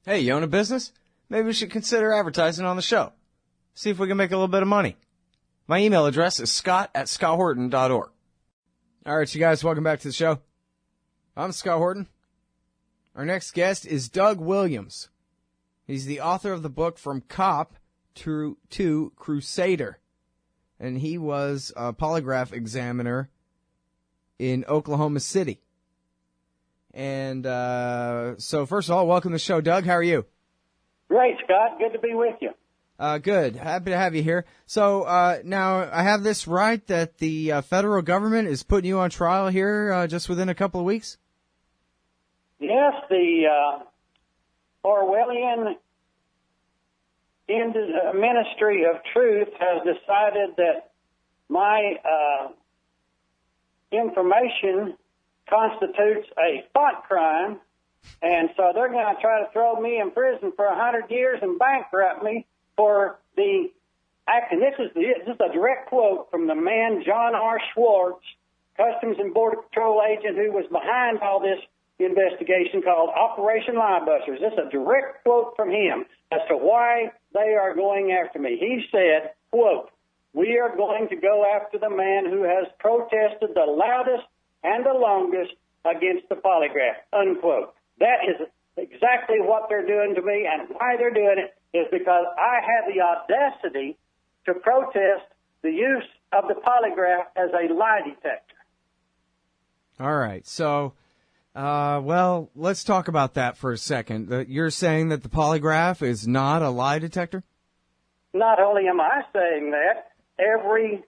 Hey, you own a business? Maybe we should consider advertising on the show. See if we can make a little bit of money. My email address is scott@scotthorton.org. All right, you guys, welcome back to the show. I'm Scott Horton. Our next guest is Doug Williams. He's the author of the book From Cop to Crusader. And he was a polygraph examiner in Oklahoma City. And so first of all, welcome to the show, Doug. How are you? Great, Scott. Good to be with you. Good. Happy to have you here. So now I have this right that the federal government is putting you on trial here just within a couple of weeks? Yes, the Orwellian Ministry of Truth has decided that my information constitutes a thought crime, and so they're going to try to throw me in prison for 100 years and bankrupt me for the act. And this is a direct quote from the man, John R. Schwartz, Customs and Border Patrol agent who was behind all this investigation called Operation Liebusters. This is a direct quote from him as to why they are going after me. He said, quote, "We are going to go after the man who has protested the loudest and the longest against the polygraph," unquote. That is exactly what they're doing to me, and why they're doing it is because I had the audacity to protest the use of the polygraph as a lie detector. All right. So, well, let's talk about that for a second. You're saying that the polygraph is not a lie detector? Not only am I saying that, every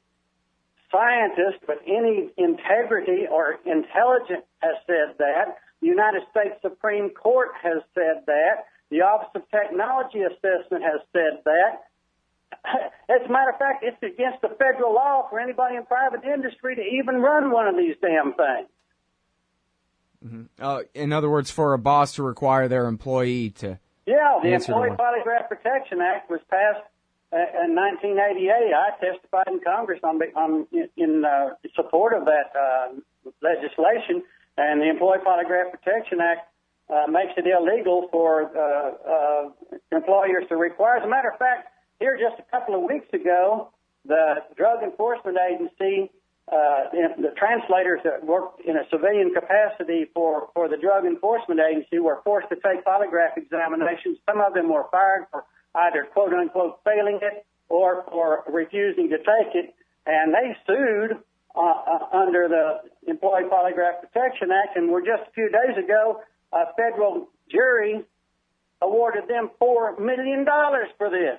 scientist with any integrity or intelligence has said that. The United States Supreme Court has said that. The Office of Technology Assessment has said that. As a matter of fact, it's against the federal law for anybody in private industry to even run one of these damn things. Mm-hmm. In other words, for a boss to require their employee to Yeah, the Employee Polygraph Protection Act was passed in 1988. I testified in Congress in support of that legislation, and the Employee Polygraph Protection Act makes it illegal for employers to require. As a matter of fact, here just a couple of weeks ago, the Drug Enforcement Agency, the translators that worked in a civilian capacity for the Drug Enforcement Agency were forced to take polygraph examinations. Some of them were fired for either quote-unquote failing it or for refusing to take it, and they sued under the Employee Polygraph Protection Act, and just a few days ago, a federal jury awarded them $4 million for this.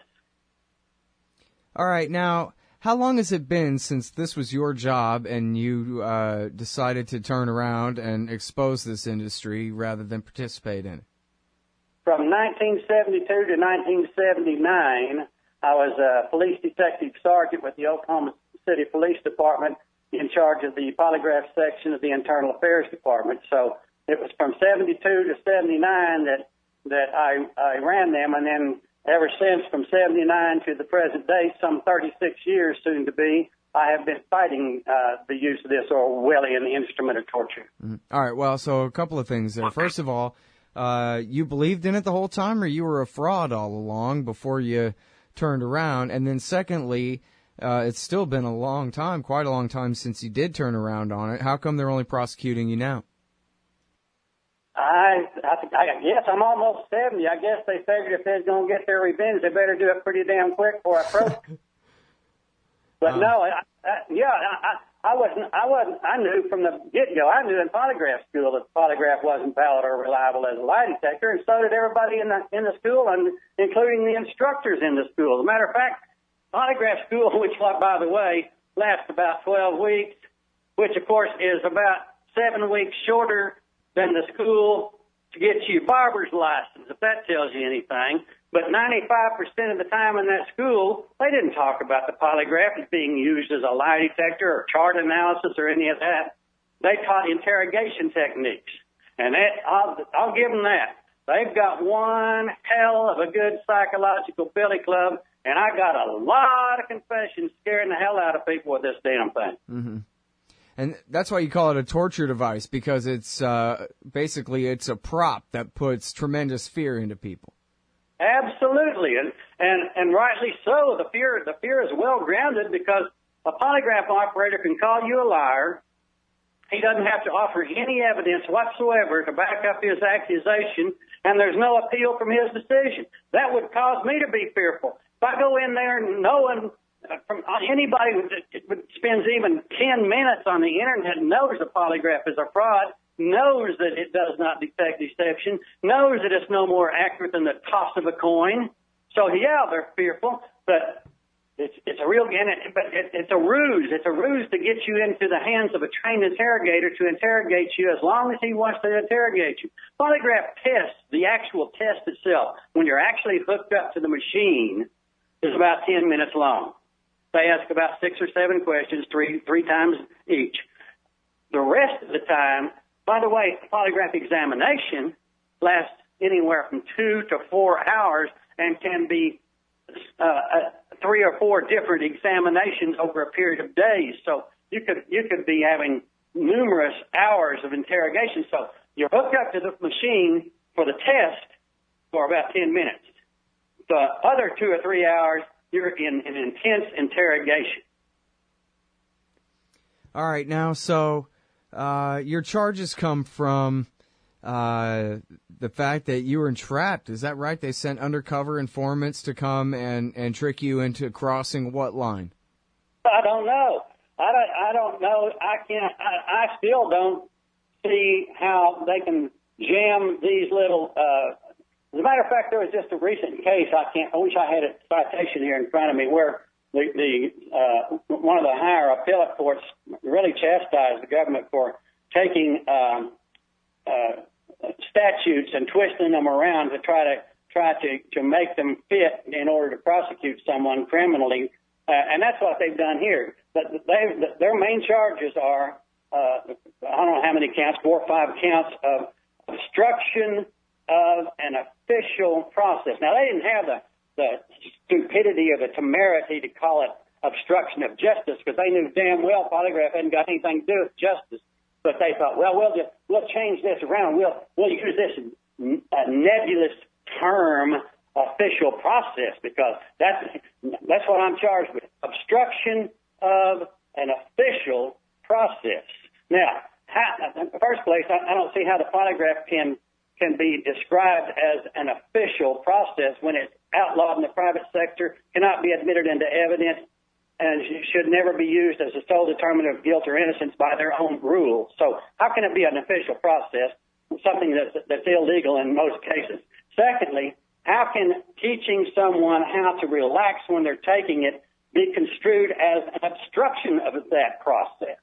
All right. Now, how long has it been since this was your job and you decided to turn around and expose this industry rather than participate in it? From 1972 to 1979, I was a police detective sergeant with the Oklahoma City Police Department in charge of the polygraph section of the Internal Affairs Department. So it was from 72 to 79 that I ran them, and then ever since, from 79 to the present day, some 36 years soon to be, I have been fighting the use of this Orwellian instrument of torture. Mm-hmm. All right, well, so a couple of things there. First of all, you believed in it the whole time, or you were a fraud all along before you turned around? And then secondly, it's still been a long time, quite a long time since you did turn around on it. How come they're only prosecuting you now? I guess I'm almost 70. I guess they figured if they're going to get their revenge, they better do it pretty damn quick for a protest. But no, I knew from the get-go, I knew in polygraph school that the polygraph wasn't valid or reliable as a lie detector, and so did everybody in the school, and including the instructors in the school. As a matter of fact, polygraph school, which, by the way, lasts about 12 weeks, which, of course, is about 7 weeks shorter than the school to get you a barber's license, if that tells you anything. But 95% of the time in that school, they didn't talk about the polygraph as being used as a lie detector or chart analysis or any of that. They taught interrogation techniques. And I'll give them that. They've got one hell of a good psychological billy club, and I got a lot of confessions scaring the hell out of people with this damn thing. Mm-hmm. And that's why you call it a torture device, because it's basically it's a prop that puts tremendous fear into people. Absolutely, and rightly so. The fear is well grounded, because a polygraph operator can call you a liar. He doesn't have to offer any evidence whatsoever to back up his accusation, and there's no appeal from his decision. That would cause me to be fearful. If I go in there knowing from anybody who spends even 10 minutes on the internet, knows a polygraph is a fraud, knows that it does not detect deception, knows that it's no more accurate than the toss of a coin. So yeah, they're fearful, but it's a real, but it's a ruse. It's a ruse to get you into the hands of a trained interrogator to interrogate you as long as he wants to interrogate you. Polygraph tests, the actual test itself, when you're actually hooked up to the machine, is about 10 minutes long. They ask about 6 or 7 questions, three times each. The rest of the time, by the way, polygraph examination lasts anywhere from 2 to 4 hours and can be 3 or 4 different examinations over a period of days. So you could be having numerous hours of interrogation. So you're hooked up to the machine for the test for about 10 minutes. The other 2 or 3 hours, you're in an intense interrogation. All right, now, so your charges come from the fact that you were entrapped. Is that right? They sent undercover informants to come and trick you into crossing what line? I don't know. I don't know. I still don't see how they can jam these little. As a matter of fact, there was just a recent case. I wish I had a citation here in front of me where the one of the higher appellate courts really chastised the government for taking statutes and twisting them around to try to make them fit in order to prosecute someone criminally, and that's what they've done here. But their main charges are I don't know how many counts, 4 or 5 counts of obstruction of an official process. Now, they didn't have the stupidity or the temerity to call it obstruction of justice, because they knew damn well polygraph hadn't got anything to do with justice. But they thought, well, we'll change this around. We'll use this nebulous term, official process, because that's what I'm charged with: obstruction of an official process. Now, in the first place, I don't see how the polygraph can be described as an official process when it's outlawed in the private sector, cannot be admitted into evidence, and should never be used as a sole determinant of guilt or innocence by their own rules. So how can it be an official process, something that's illegal in most cases? Secondly, how can teaching someone how to relax when they're taking it be construed as an obstruction of that process?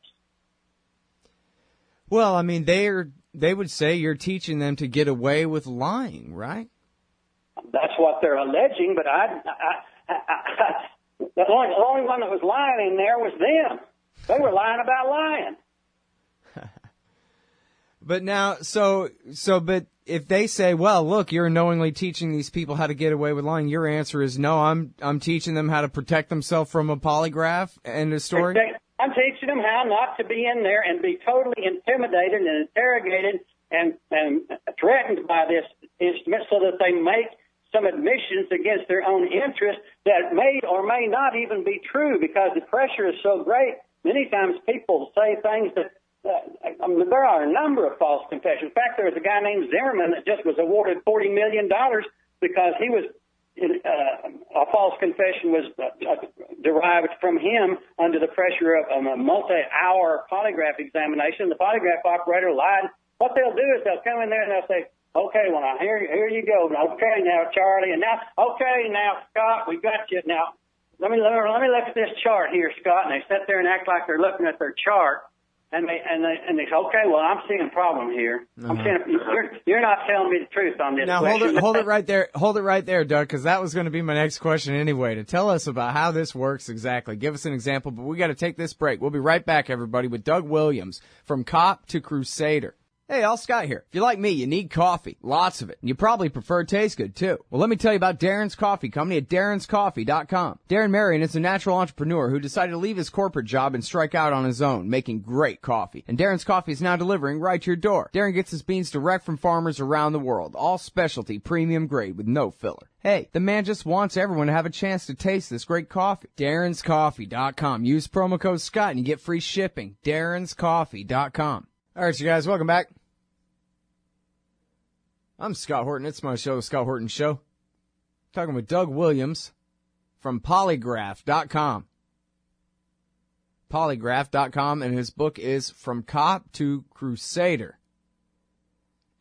Well, I mean, they would say you're teaching them to get away with lying, right? That's what they're alleging, but the only one that was lying in there was them. They were lying about lying. But now, but if they say, well, look, you're knowingly teaching these people how to get away with lying, your answer is no, I'm teaching them how to protect themselves from a polygraph. End of story? I'm teaching them how not to be in there and be totally intimidated and interrogated and threatened by this instrument, so that they make some admissions against their own interest that may or may not even be true, because the pressure is so great. Many times people say things that there are a number of false confessions. In fact, there was a guy named Zimmerman that just was awarded $40 million because he was a false confession was derived from him under the pressure of a multi-hour polygraph examination. The polygraph operator lied. What they'll do is they'll come in there and they'll say, okay, well, now, here you go. Okay, now, Charlie, and now, okay, now, Scott, we got you. Now, let me look at this chart here, Scott. And they sit there and act like they're looking at their chart. And they say, okay, well, I'm seeing a problem here. I'm seeing you're not telling me the truth on this. Now, hold it right there. Hold it right there, Doug, because that was going to be my next question anyway, to tell us about how this works exactly. Give us an example, but we got to take this break. We'll be right back, everybody, with Doug Williams from Cop to Crusader. Hey, all Scott here. If you're like me, you need coffee. Lots of it. And you probably prefer it tastes good, too. Well, let me tell you about Darren's Coffee Company at darrenscoffee.com. Darren Marion is a natural entrepreneur who decided to leave his corporate job and strike out on his own, making great coffee. And Darren's Coffee is now delivering right to your door. Darren gets his beans direct from farmers around the world. All specialty, premium grade with no filler. Hey, the man just wants everyone to have a chance to taste this great coffee. darrenscoffee.com. Use promo code Scott and you get free shipping. darrenscoffee.com. All right, you guys, welcome back. I'm Scott Horton. It's my show, The Scott Horton Show. Talking with Doug Williams from polygraph.com. Polygraph.com, and his book is From Cop to Crusader.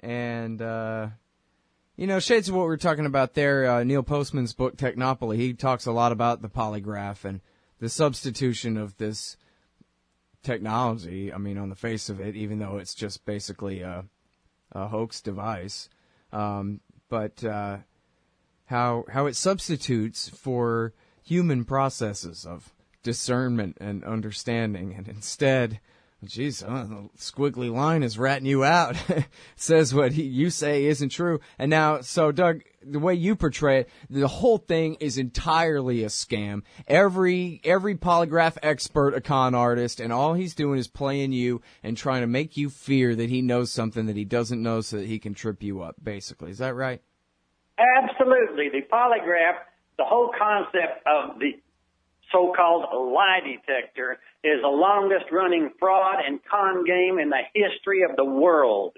And, shades of what we were talking about there, Neil Postman's book, Technopoly, he talks a lot about the polygraph and the substitution of this technology, on the face of it, even though it's just basically a hoax device. But how it substitutes for human processes of discernment and understanding, and instead, geez, the squiggly line is ratting you out. Says what you say isn't true. And now, so Doug, the way you portray it, the whole thing is entirely a scam. Every polygraph expert, a con artist, and all he's doing is playing you and trying to make you fear that he knows something that he doesn't know so that he can trip you up, basically. Is that right? Absolutely. The polygraph, the whole concept of the so-called lie detector is the longest-running fraud and con game in the history of the world.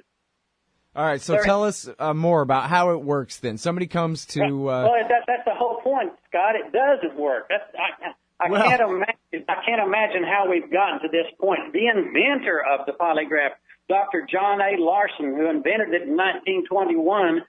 All right, so tell us more about how it works then. Somebody comes to... Well, that's the whole point, Scott. It doesn't work. I can't imagine how we've gotten to this point. The inventor of the polygraph, Dr. John A. Larson, who invented it in 1921,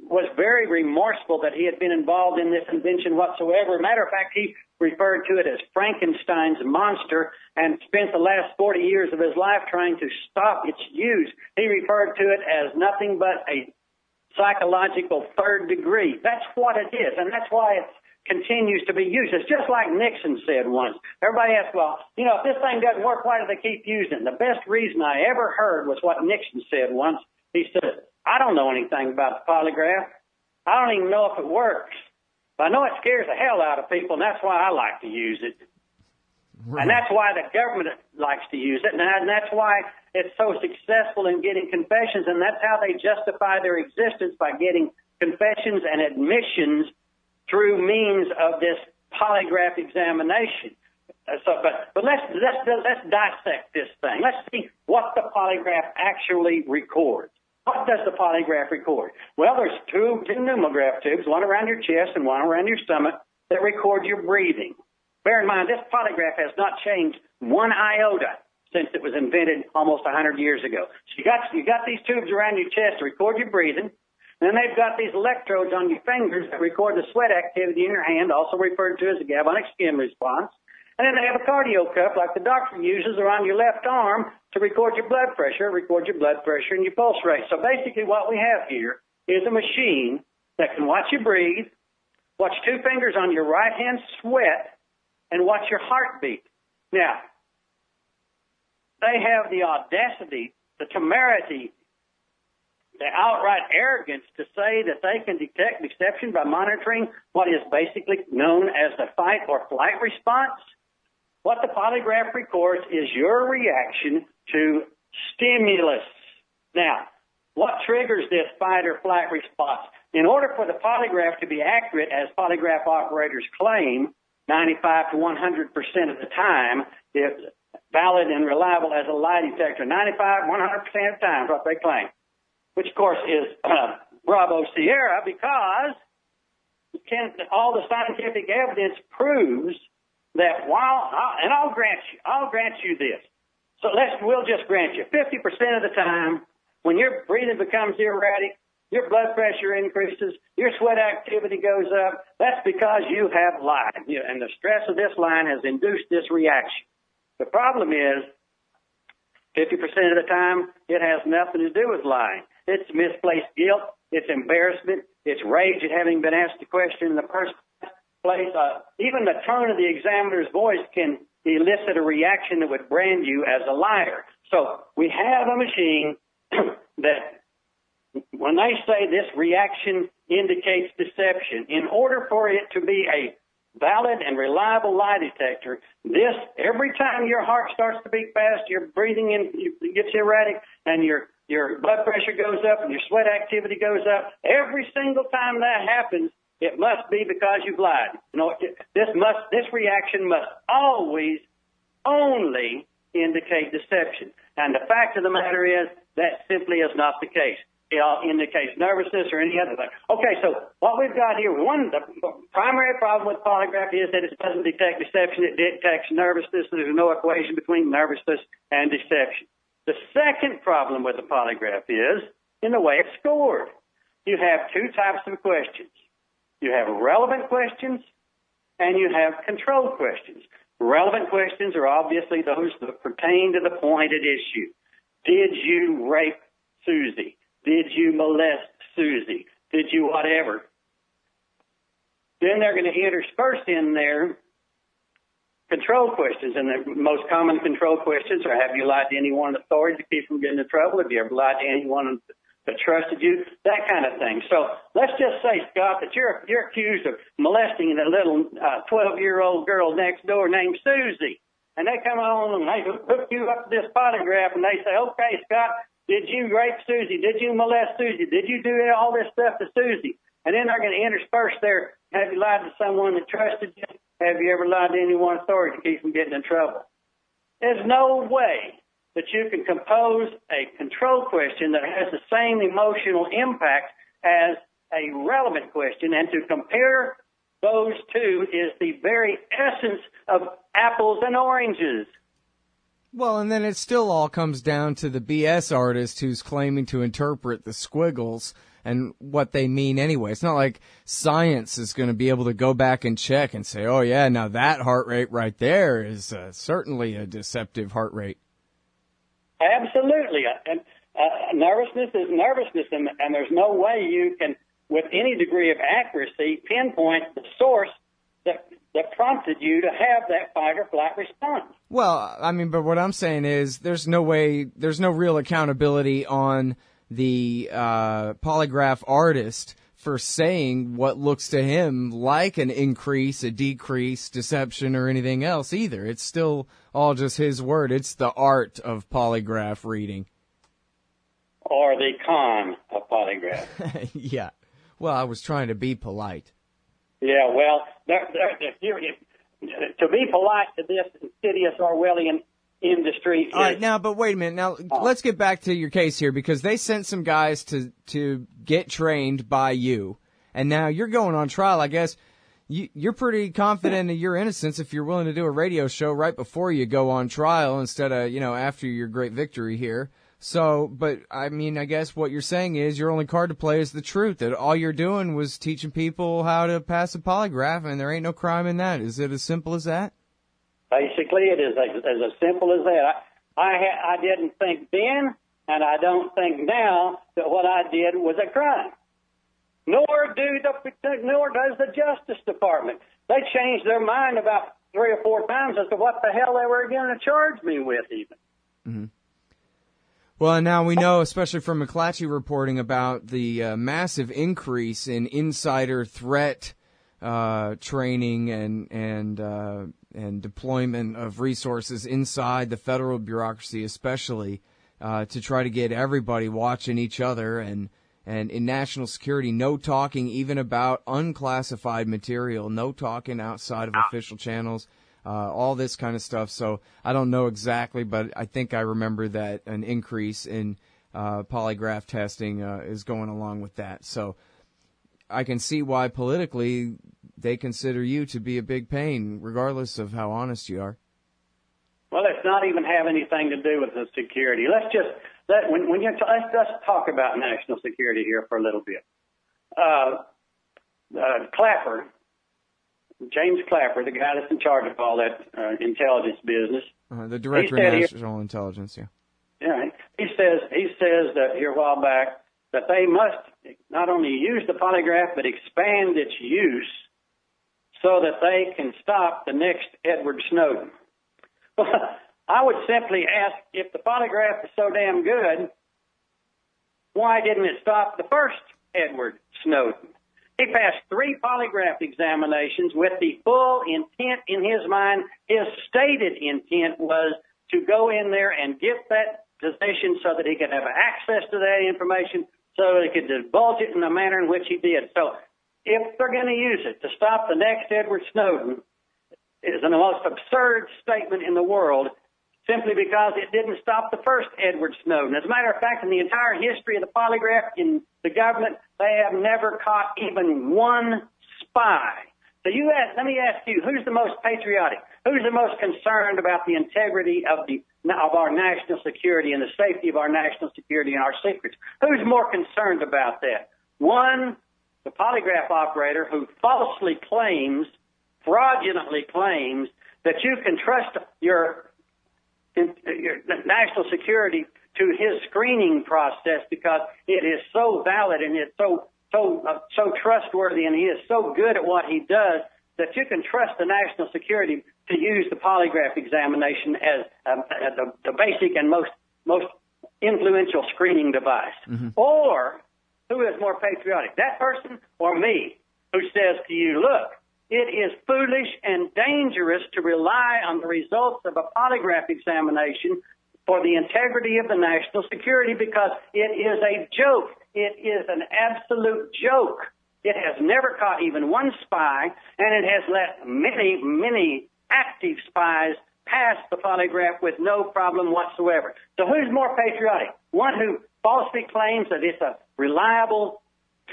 was very remorseful that he had been involved in this invention whatsoever. Matter of fact, he referred to it as Frankenstein's monster and spent the last 40 years of his life trying to stop its use. He referred to it as nothing but a psychological third degree. That's what it is, and that's why it continues to be used. It's just like Nixon said once. Everybody asks, well, if this thing doesn't work, why do they keep using it? The best reason I ever heard was what Nixon said once. He said, I don't know anything about the polygraph. I don't even know if it works. But I know it scares the hell out of people, and that's why I like to use it. Right. And that's why the government likes to use it, and that's why it's so successful in getting confessions, and that's how they justify their existence, by getting confessions and admissions through means of this polygraph examination. But let's dissect this thing. Let's see what the polygraph actually records. What does the polygraph record? Well, there's two pneumograph tubes, one around your chest and one around your stomach, that record your breathing. Bear in mind, this polygraph has not changed one iota since it was invented almost 100 years ago. So you got these tubes around your chest to record your breathing, and then they've got these electrodes on your fingers that record the sweat activity in your hand, also referred to as a galvanic skin response. And then they have a cardio cuff like the doctor uses around your left arm to record your blood pressure and your pulse rate. So basically what we have here is a machine that can watch you breathe, watch two fingers on your right hand sweat, and watch your heartbeat. Now, they have the audacity, the temerity, the outright arrogance to say that they can detect deception by monitoring what is basically known as the fight or flight response. What the polygraph records is your reaction to stimulus. Now, what triggers this fight or flight response? In order for the polygraph to be accurate, as polygraph operators claim, 95 to 100% of the time, it's valid and reliable as a lie detector. 95, 100% of the time is what they claim, which, of course, is Bravo Sierra, because all the scientific evidence proves that and I'll grant you this. So we'll just grant you 50% of the time when your breathing becomes erratic, your blood pressure increases, your sweat activity goes up, that's because you have lied. And the stress of this lying has induced this reaction. The problem is 50% of the time it has nothing to do with lying. It's misplaced guilt, it's embarrassment, it's rage at having been asked the question in the first place. Even the tone of the examiner's voice can elicit a reaction that would brand you as a liar. So we have a machine, that when they say this reaction indicates deception, in order for it to be a valid and reliable lie detector, this, every time your heart starts to beat fast, your breathing gets erratic, and your blood pressure goes up and your sweat activity goes up, every single time that happens, it must be because you've lied. You know, this reaction must always only indicate deception. And the fact of the matter is that simply is not the case. It indicates nervousness or any other thing. Okay, so what we've got here, the primary problem with polygraph is that it doesn't detect deception. It detects nervousness. There's no equation between nervousness and deception. The second problem with the polygraph is in the way it's scored. You have two types of questions. You have relevant questions and you have control questions. Relevant questions are obviously those that pertain to the point at issue. Did you rape Susie? Did you molest Susie? Did you whatever? Then they're going to intersperse in there control questions. And the most common control questions are, have you lied to anyone in authority to keep from getting in trouble? Have you ever lied to anyone that trusted you? That kind of thing. So let's just say, Scott, that you're accused of molesting a little 12-year-old girl next door named Susie. And they come on and they hook you up to this polygraph and they say, okay, Scott, did you rape Susie? Did you molest Susie? Did you do all this stuff to Susie? And then they're going to intersperse there, have you lied to someone that trusted you? Have you ever lied to anyone in authority to keep from getting in trouble? There's no way that you can compose a control question that has the same emotional impact as a relevant question, and to compare those two is the very essence of apples and oranges. Well, and then it still all comes down to the BS artist who's claiming to interpret the squiggles and what they mean anyway. It's not like science is going to be able to go back and check and say, oh, yeah, now that heart rate right there is certainly a deceptive heart rate. Absolutely. And nervousness is nervousness, and there's no way you can, with any degree of accuracy, pinpoint the source that prompted you to have that fight or flight response. Well, I mean, but what I'm saying is there's no real accountability on the polygraph artist for saying what looks to him like an increase, a decrease, deception, or anything else either. It's still all just his word. It's the art of polygraph reading. Or the con of polygraph. Yeah. Well, I was trying to be polite. Yeah, well, to be polite to this insidious Orwellian industry is... All right, now, but wait a minute. Now, let's get back to your case here, because they sent some guys to get trained by you, and now you're going on trial. I guess you're pretty confident in your innocence if you're willing to do a radio show right before you go on trial instead of, after your great victory here. So, but, I mean, I guess what you're saying is your only card to play is the truth, that all you're doing was teaching people how to pass a polygraph, and there ain't no crime in that. Is it as simple as that? Basically, it is as simple as that. I didn't think then, and I don't think now, that what I did was a crime. Nor does the Justice Department. They changed their mind about 3 or 4 times as to what the hell they were going to charge me with even. Mm-hmm. Well, now we know, especially from McClatchy reporting, about the massive increase in insider threat training and deployment of resources inside the federal bureaucracy, especially to try to get everybody watching each other, and in national security, no talking even about unclassified material, no talking outside of official channels. All this kind of stuff. So I don't know exactly, but I think I remember that an increase in polygraph testing is going along with that. So I can see why politically they consider you to be a big pain, regardless of how honest you are. Well, let's not even have anything to do with the security. Let's talk about national security here for a little bit. Clapper. James Clapper, the guy that's in charge of all that intelligence business. The Director of National Intelligence, yeah. Yeah, he says that here a while back that they must not only use the polygraph but expand its use so that they can stop the next Edward Snowden. Well, I would simply ask, if the polygraph is so damn good, why didn't it stop the first Edward Snowden? He passed 3 polygraph examinations with the full intent in his mind. His stated intent was to go in there and get that position so that he could have access to that information, so he could divulge it in the manner in which he did. So if they're going to use it to stop the next Edward Snowden, it is the most absurd statement in the world, simply because it didn't stop the first Edward Snowden. As a matter of fact, in the entire history of the polygraph in the government, they have never caught even one spy. So let me ask you, who's the most patriotic? Who's the most concerned about the integrity of our national security and the safety of our national security and our secrets? Who's more concerned about that? One, the polygraph operator who falsely claims, fraudulently claims, that you can trust your national security to his screening process because it is so valid and it's so trustworthy, and he is so good at what he does that you can trust the national security to use the polygraph examination as the basic and most influential screening device. Mm-hmm. Or who is more patriotic, that person or me, who says to you, look, it is foolish and dangerous to rely on the results of a polygraph examination for the integrity of the national security because it is a joke. It is an absolute joke. It has never caught even one spy, and it has let many, many active spies pass the polygraph with no problem whatsoever. So who's more patriotic? One who falsely claims that it's a reliable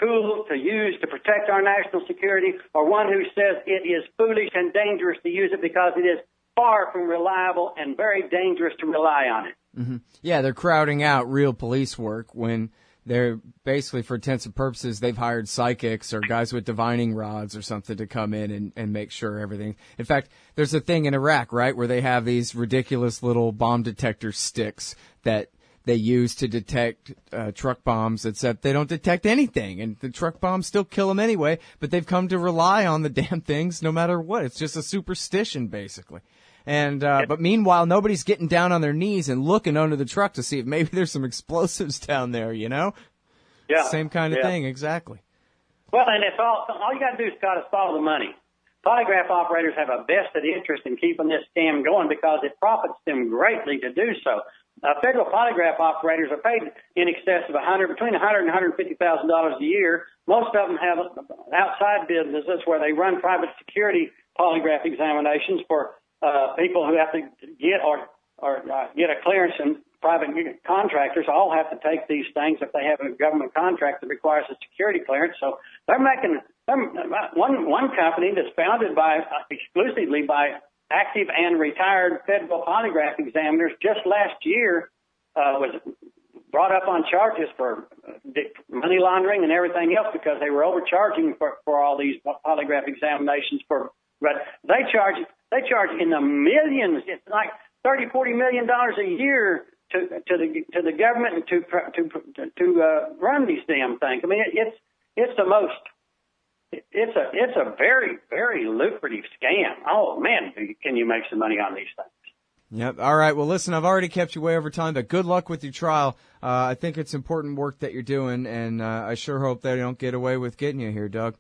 tool to use to protect our national security, or one who says it is foolish and dangerous to use it because it is far from reliable and very dangerous to rely on it. Mm-hmm. Yeah, they're crowding out real police work when they're basically, for intents and purposes, they've hired psychics or guys with divining rods or something to come in and make sure everything. In fact, there's a thing in Iraq, right, where they have these ridiculous little bomb detector sticks that they use to detect truck bombs, except they don't detect anything, and the truck bombs still kill them anyway, but they've come to rely on the damn things no matter what. It's just a superstition, basically. And but meanwhile, nobody's getting down on their knees and looking under the truck to see if maybe there's some explosives down there, you know? Yeah. Same kind of thing, exactly. Well, and it's all you got to do is got to follow the money. Polygraph operators have a vested interest in keeping this scam going because it profits them greatly to do so. Federal polygraph operators are paid in excess of between $100,000 and $150,000 a year. Most of them have outside businesses where they run private security polygraph examinations for people who have to get get a clearance, and private contractors all have to take these things if they have a government contract that requires a security clearance. So they're making one company that's founded exclusively by active and retired federal polygraph examiners just last year was brought up on charges for money laundering and everything else because they were overcharging for all these polygraph examinations. But they charge in the millions. It's like $30-40 million a year to the government to run these damn things. I mean, it's a very, very lucrative scam. Oh man, can you make some money on these things? Yep. All right. Well, listen, I've already kept you way over time, but good luck with your trial. I think it's important work that you're doing, and I sure hope they don't get away with getting you here, Doug.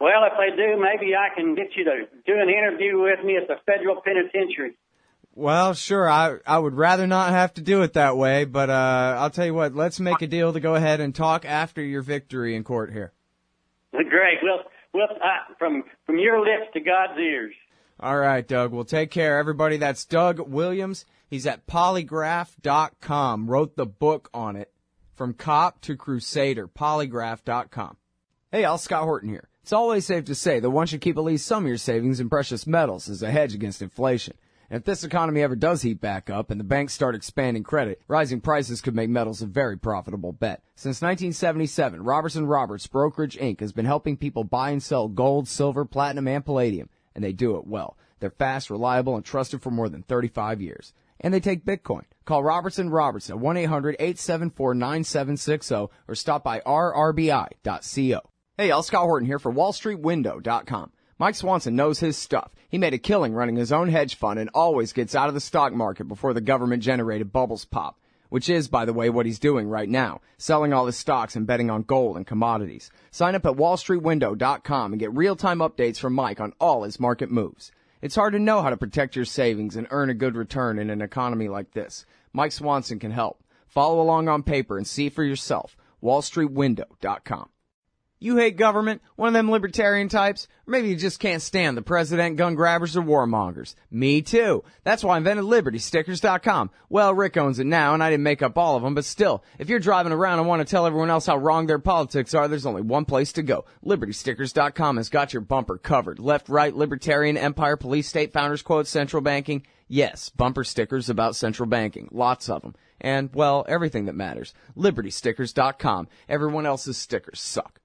Well, if they do, maybe I can get you to do an interview with me at the federal penitentiary. Well, sure. I would rather not have to do it that way, but I'll tell you what. Let's make a deal to go ahead and talk after your victory in court here. Great. Well, from your lips to God's ears. All right, Doug. Well, take care, everybody. That's Doug Williams. He's at polygraph.com. Wrote the book on it, From Cop to Crusader, polygraph.com. Hey, all, Scott Horton here. It's always safe to say that one should keep at least some of your savings in precious metals as a hedge against inflation. And if this economy ever does heat back up and the banks start expanding credit, rising prices could make metals a very profitable bet. Since 1977, Robertson Roberts Brokerage Inc. has been helping people buy and sell gold, silver, platinum, and palladium, and they do it well. They're fast, reliable, and trusted for more than 35 years. And they take Bitcoin. Call Robertson Roberts at 1-800-874-9760 or stop by rrbi.co. Hey, y'all, Scott Horton here for WallStreetWindow.com. Mike Swanson knows his stuff. He made a killing running his own hedge fund and always gets out of the stock market before the government-generated bubbles pop. which is, by the way, what he's doing right now, selling all his stocks and betting on gold and commodities. Sign up at wallstreetwindow.com and get real-time updates from Mike on all his market moves. It's hard to know how to protect your savings and earn a good return in an economy like this. Mike Swanson can help. Follow along on paper and see for yourself. wallstreetwindow.com. You hate government, one of them libertarian types, or maybe you just can't stand the president, gun grabbers, or warmongers. Me too. That's why I invented LibertyStickers.com. Well, Rick owns it now, and I didn't make up all of them, but still, if you're driving around and want to tell everyone else how wrong their politics are, there's only one place to go. LibertyStickers.com has got your bumper covered. Left, right, libertarian, empire, police, state, founders quote, central banking. Yes, bumper stickers about central banking. Lots of them. And, well, everything that matters. LibertyStickers.com. Everyone else's stickers suck.